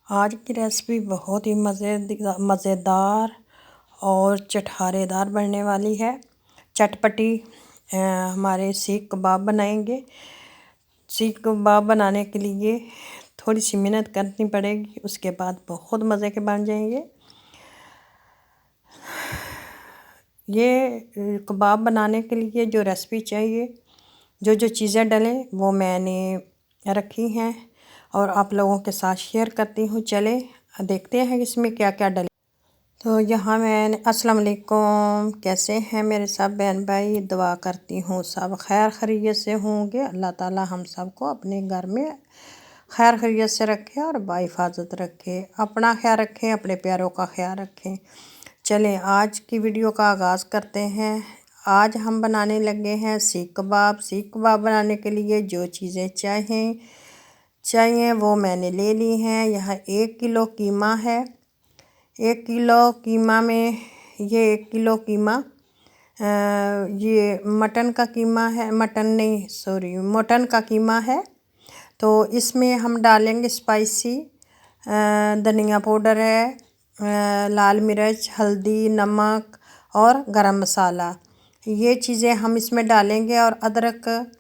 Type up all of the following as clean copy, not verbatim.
आज की रेसिपी बहुत ही मज़ेदार और चटखारेदार बनने वाली है। चटपटी हमारे सीख कबाब बनाएंगे। सीख कबाब बनाने के लिए थोड़ी सी मेहनत करनी पड़ेगी, उसके बाद बहुत मज़े के बन जाएंगे। ये कबाब बनाने के लिए जो रेसिपी चाहिए, जो चीज़ें डलें वो मैंने रखी हैं और आप लोगों के साथ शेयर करती हूँ। चले देखते हैं इसमें क्या क्या डले। तो यहाँ मैं अस्सलाम वालेकुम, कैसे हैं मेरे सब बहन भाई। दुआ करती हूँ सब खैर खैरियत से होंगे। अल्लाह ताला हम सबको अपने घर में खैर खैरियत से रखे और बाहिफाजत रखे, अपना ख्याल रखें, अपने प्यारों का ख्याल रखें। चलें आज की वीडियो का आगाज़ करते हैं। आज हम बनाने लगे हैं सीख कबाब। सीख कबाब बनाने के लिए जो चीज़ें चाहिए वो मैंने ले ली हैं। यहाँ 1 किलो कीमा है। 1 किलो कीमा में ये 1 किलो कीमा ये मटन का कीमा है, मटन का कीमा है। तो इसमें हम डालेंगे स्पाइसी धनिया पाउडर है, लाल मिर्च, हल्दी, नमक और गरम मसाला। ये चीज़ें हम इसमें डालेंगे और अदरक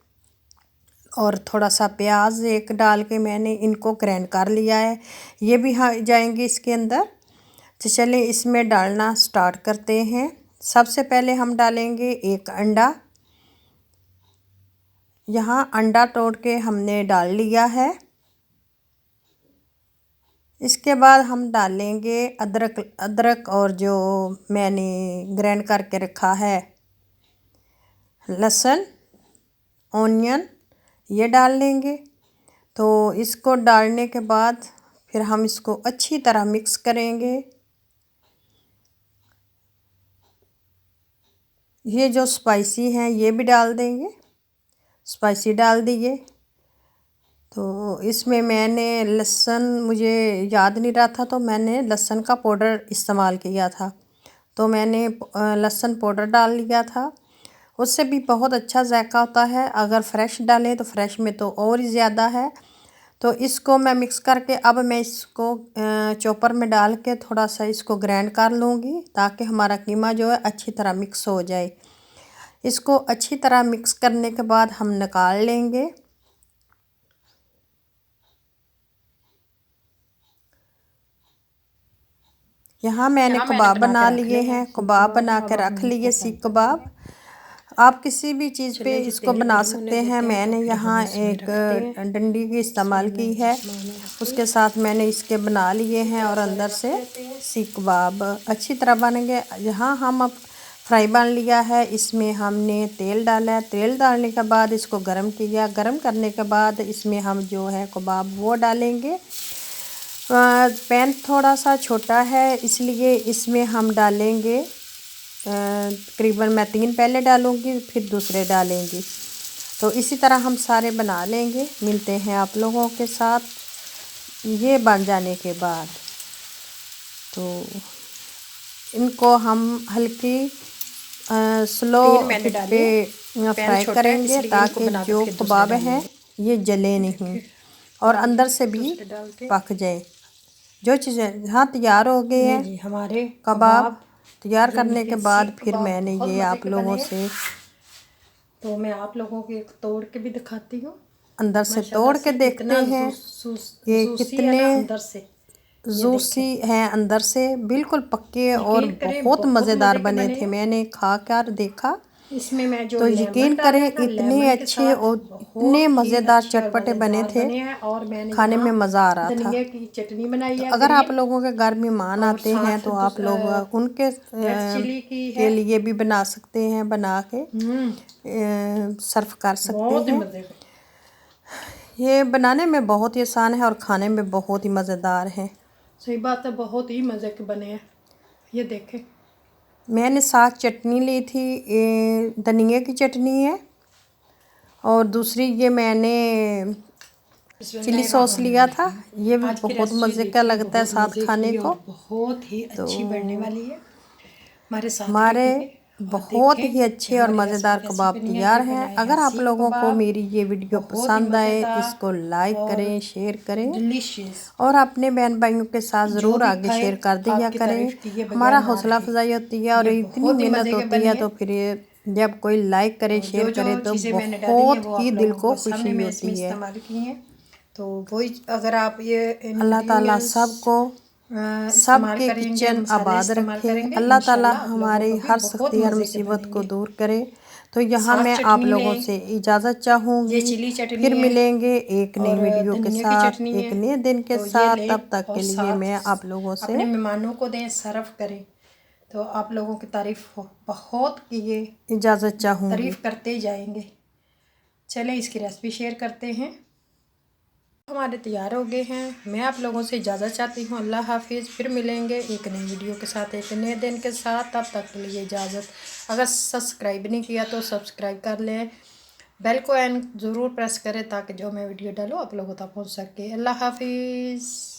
और थोड़ा सा प्याज एक डाल के मैंने इनको ग्राइंड कर लिया है। ये भी जाएंगे इसके अंदर। तो चलिए इसमें डालना स्टार्ट करते हैं। सबसे पहले हम डालेंगे एक अंडा। यहाँ अंडा तोड़ के हमने डाल लिया है। इसके बाद हम डालेंगे अदरक और जो मैंने ग्राइंड करके रखा है लहसुन, ऑनियन, ये डाल लेंगे। तो इसको डालने के बाद फिर हम इसको अच्छी तरह मिक्स करेंगे। ये जो स्पाइसी हैं ये भी डाल देंगे, स्पाइसी डाल दिए। तो इसमें मैंने लहसुन, मुझे याद नहीं रहा था तो मैंने लहसुन का पाउडर इस्तेमाल किया था, तो मैंने लहसुन पाउडर डाल लिया था। उससे भी बहुत अच्छा जायका होता है। अगर फ्रेश डालें तो फ्रेश में तो और ही ज़्यादा है। तो इसको मैं मिक्स करके अब मैं इसको चॉपर में डाल के थोड़ा सा इसको ग्राइंड कर लूँगी, ताकि हमारा कीमा जो है अच्छी तरह मिक्स हो जाए। इसको अच्छी तरह मिक्स करने के बाद हम निकाल लेंगे। यहाँ मैंने कबाब बना लिए हैं। कबाब बना के रख लिए सीख कबाब। आप किसी भी चीज़ पे इसको बना सकते हैं। मैंने यहाँ एक डंडी की इस्तेमाल की है, उसके साथ मैंने इसके बना लिए हैं और अंदर से सीख कबाब अच्छी तरह बन गए। यहाँ हम अब फ्राई पैन लिया है, इसमें हमने तेल डाला है। तेल डालने के बाद इसको गर्म किया। गर्म करने के बाद इसमें हम जो है कबाब वो डालेंगे। पैन थोड़ा सा छोटा है इसलिए इसमें हम डालेंगे तकरीबन मैं 3 पहले डालूँगी, फिर दूसरे डालेंगी। तो इसी तरह हम सारे बना लेंगे। मिलते हैं आप लोगों के साथ ये बन जाने के बाद। तो इनको हम हल्की स्लो हीट पे फ्राई करेंगे, ताकि जो कबाब हैं ये जले नहीं और अंदर से भी पक जाए। जो चीज़ें यहाँ तैयार हो गए हैं हमारे कबाब। तैयार करने के बाद फिर मैंने ये आप लोगों से, तो मैं आप लोगों को एक तोड़ के भी दिखाती हूँ। अंदर से तोड़ के देखते हैं ये कितने अंदर से जूसी हैं, अंदर से बिल्कुल पक्के और बहुत मज़ेदार बने थे। मैंने खा कर देखा, इसमें मैं जो तो यकीन करें इतने अच्छे और इतने मज़ेदार चटपटे बने थे, खाने में मज़ा आ रहा था। की चटनी बनाई है। तो अगर आप लोगों के घर मेहमान आते हैं तो आप लोग उनके के लिए भी बना सकते हैं, बना के सर्व कर सकते हैं। ये बनाने में बहुत ही आसान है और खाने में बहुत ही मज़ेदार है। सही बात है, बहुत ही मज़े के बने हैं। ये देखें, मैंने साथ चटनी ली थी, धनिया की चटनी है, और दूसरी ये मैंने चिली सॉस लिया था। ये भी बहुत मज़े का लगता है साथ खाने को। बहुत ही अच्छी बनने वाली है। हमारे बहुत ही अच्छे और मज़ेदार कबाब तैयार हैं। अगर आप लोगों को मेरी ये वीडियो पसंद आए, इसको लाइक करें, शेयर करें और अपने बहन भाइयों के साथ ज़रूर आगे शेयर कर दिया करें। हमारा हौसला अफजाई होती है और इतनी मेहनत होती है, तो फिर जब कोई लाइक करे, शेयर करे तो बहुत ही दिल को खुशी होती है। तो वही अगर आप ये अल्लाह ताला सबको सबके किचन आबाद रखे। अल्लाह ताला हमारी हर सख्ती हर मुसीबत को दूर करे। तो यहाँ मैं आप लोगों से इजाज़त चाहूँगी। फिर मिलेंगे एक नई वीडियो के साथ, एक नए दिन के साथ। तब तक के लिए मैं आप लोगों से अपने मेहमानों को दें, सर्व करें। तो आप लोगों की तारीफ बहुत किए, इजाज़त चाहूँगी, तारीफ करते जाएंगे। चलें इसकी रेसिपी शेयर करते हैं। हमारे तैयार हो गए हैं। मैं आप लोगों से इजाज़त चाहती हूँ। अल्लाह हाफिज़। फिर मिलेंगे एक नई वीडियो के साथ, एक नए दिन के साथ। तब तक के लिए इजाज़त। अगर सब्सक्राइब नहीं किया तो सब्सक्राइब कर लें, बेल को एन ज़रूर प्रेस करें ताकि जो मैं वीडियो डालूँ आप लोगों तक पहुँच सके। अल्लाह हाफिज़।